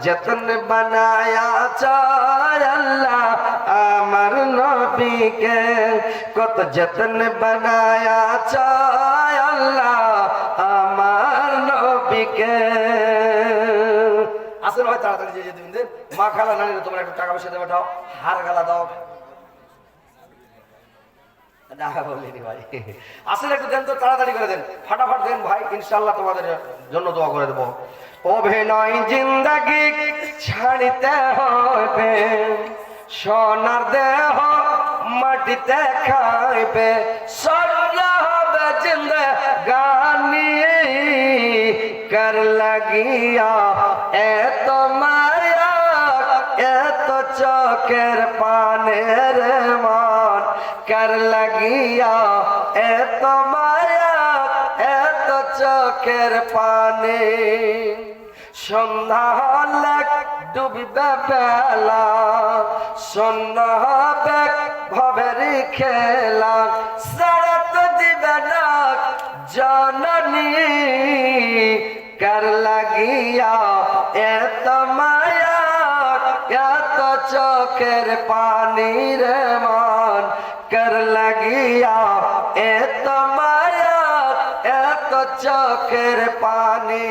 যতন বানায়া চায় আল্লাহ আমার নবীকে, কত যতন বানায়া চায় আল্লাহ আমার নবীকে। আসলে ভাই তাড়াতাড়ি যে দিন দিন মা খালা নানিরা তোমরা একটু টাকা পয়সা দেবে, দাও হার গালা দাও। ভাই আসলে একটু দেন তো, তাড়াতাড়ি করে দেন, ফাটাফাট দেন ভাই, ইনশাল্লাহ তোমাদের জন্য দোয়া করে দেবো। অভিনয় জিন্দাগি ছাড়িতে হবে, সোনার দেহ মাটিতে খাইবে, সরল হবে জিন্দাগানি কার লাগিয়া এত মায়া এত চোখের পানের মান, কার লাগিয়া এত মায়া এত চোখের পানে। সন্ধ্যা হলে ডুবিবে বেলা, শূন্য হবে ভবের খেলা, সারা তো দিবে না জননী কার লাগিয়া এত মায়া এত চোখের পানির মান, কার লাগিয়া এত মায়া এত চোখের পানি।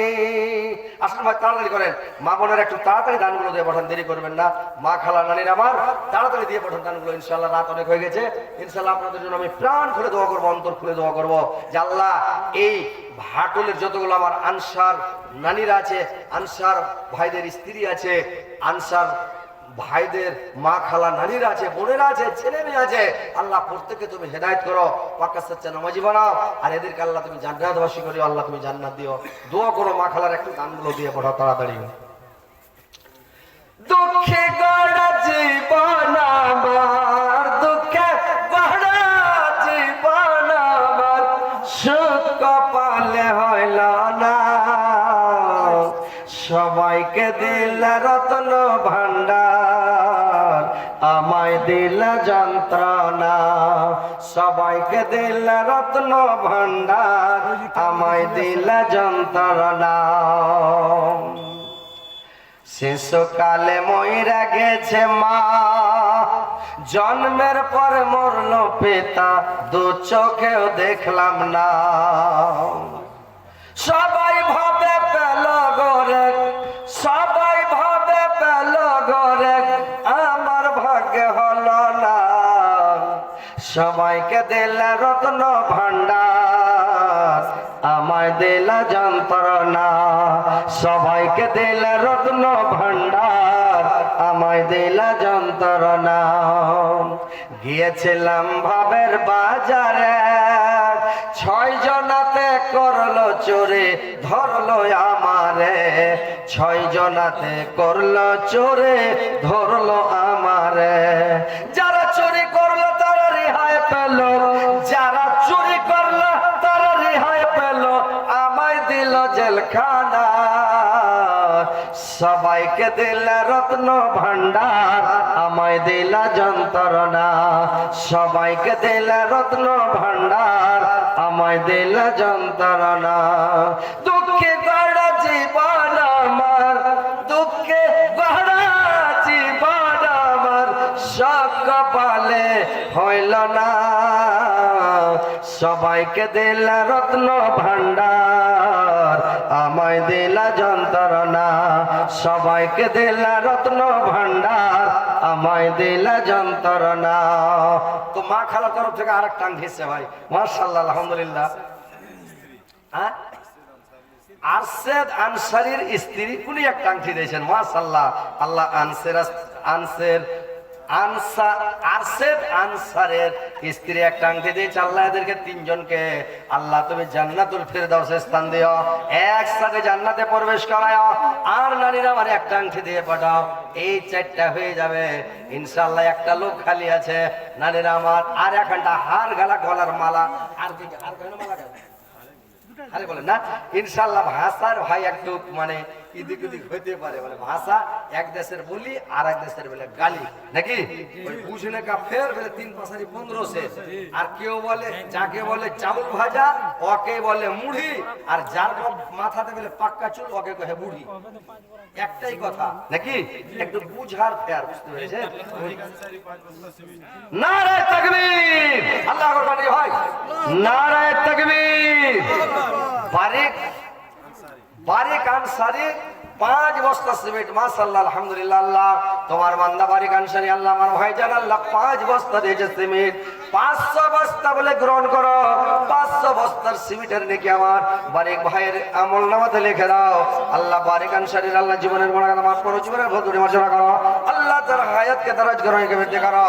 আসলে ভাই তাড়াতাড়ি করেন, মা বোনের একটু তাড়াতাড়ি দানগুলো দিয়ে পাঠান, দেরি করবেন না। মা খালা নানির আমার তাড়াতাড়ি দিয়ে পাঠান দানগুলো, ইনশাল্লাহ রাত অনেক হয়ে গেছে। ইনশাল্লাহ আপনাদের জন্য আমি প্রাণ খুলে দোয়া করবো, অন্তর খুলে দোয়া করবো যে আল্লাহ এই ভাটুলের যতগুলো আমার আনসার নানিরা আছে, আনসার ভাইদের স্ত্রী আছে, আনসার ভাইদের মা খালা নানিরা আছে, বোনেরা আছে, ছেলে মেয়ে আছে, আল্লাহ প্রত্যেককে তুমি হেদায়েত করো, পাক্কা সচ্চা নামাজি বানাও, আর এদেরকে আল্লাহ তুমি জান্নাতবাসী করিও, আল্লাহ তুমি জান্নাত দিও। দোয়া করো মা খালার একটু দানগুলো দিয়ে পাঠাও তাড়াতাড়ি। দুঃখে গড়া জীবন আমার, দুঃখে গড়া জীবন আমার, সুখ কপালে হইল না, সবাইকে দিল রত্ন ভান্ডার আমায় দিল যন্ত্রণা, সবাইকে দিল রত্ন ভান্ডার আমায় দিল যন্ত্রণা। শিশুকালে মইরা গেছে মা, জন্মের পর মরল পিতা, দু চোখেও দেখলাম না, সবাই ভাবে পেল গরে, সবাই ভাবে পেল গরে, আমার ভাগ্যে হলো না, সবাইকে দিল রত্ন ভান্ডার আমায় দিল যন্ত্রণা, সবাইকে দিল রত্ন ভান্ডার আমায় দিল যন্ত্রণা। গিয়েছিলাম ভাবের বাজারে, 6 জনাতে করলো চোরে, ধরলো আমারে, 6 জনাতে করলো চোরে, ধরলো আমারে। যারা চুরি করলো তারা রেহাই পেল, যারা চুরি করলো তারা রেহাই পেল, আমায় দিল জেলখানা, সবাইকে দিল রত্ন ভান্ডার আমায় দিল যন্ত্রণা, সবাইকে দিল রত্ন ভান্ডার আমায় দিল যন্ত্রণা। দুঃখে গড়া জীবন আমার, দুঃখে গড়া জীবন আমার, সব কপালে হইল না, সবাইকে দিল রত্ন ভান্ডার আমায় দিল যন্ত্রণা, সবাইকে দিল রত্ন ভান্ডার আমায় দিল যন্ত্রণা। তো মা খালার তরফ থেকে আরেকটা আংটি এসছে ভাই, মাশাআল্লাহ আলহামদুলিল্লাহ। হ্যাঁ, আরশেদ আনসারীর স্ত্রী কোন একটা আংটি দিয়েছেন, মাশাআল্লাহ। আল্লাহ আরশেদ আনসারের স্ত্রী একটা আংটি দিয়েছে, আল্লাহ এদেরকে 3 জনকে আল্লাহ তুমি জান্নাতুল ফিরদাউসে স্থান দিও, একসাথে জান্নাতে প্রবেশ করাও, আর নারীরা আমার একটা আংটি দিয়ে পাঠাও, এই 4টা হয়ে যাবে ইনশাআল্লাহ। একটা লোক খালি আছে নারীরা আমার, আর একটা হার গালা গলার মালা, আর কি আর কেন মালা আরে বলেন না ইনশাআল্লাহ। ভাষার ভাই একটু মানে এদিক ওদিক হইতে পারে, বলে ভাষা এক দেশের বলি আর এক দেশের বলে গালি নাকি, ওই বুঝনে কা ফের বলে 3 পাশারি 1500, আর কেউ বলে যাকে বলে চাউল ভাজা ওকে বলে মুড়ি, আর যার মাথাতে বলে পাক্কা চুল ওকে কহে বুড়ি। একটাই কথা নাকি, একটু বুঝার ফের, বুঝতে পেরেছে? নারায়ে তাকবীর, আল্লাহু আকবার ভাই, নারায়ে তাকবীর। বারিক আনসারী 5 বস্তা সিমেন্ট, মাশাআল্লাহ আলহামদুলিল্লাহ। আল্লাহ তোমার বান্দা বারিক আনসারী, আল্লাহ আমার ভাইজান আল্লাহ 5 বস্তা দিয়েছে সিমেন্ট, 500 বস্তা বলে গ্রহণ করো। 500 বস্তার সিমেন্টের নাকি আমার বারিক ভাইয়ের আমলনামাতে লিখে দাও। আল্লাহ বারিক আনসারীর আল্লাহ জীবনের গুনাহ মাফ করো, জীবনের ভুল ত্রুটি মার্জনা করো, আল্লাহ তার হায়াতকে দারাজ করো, করো।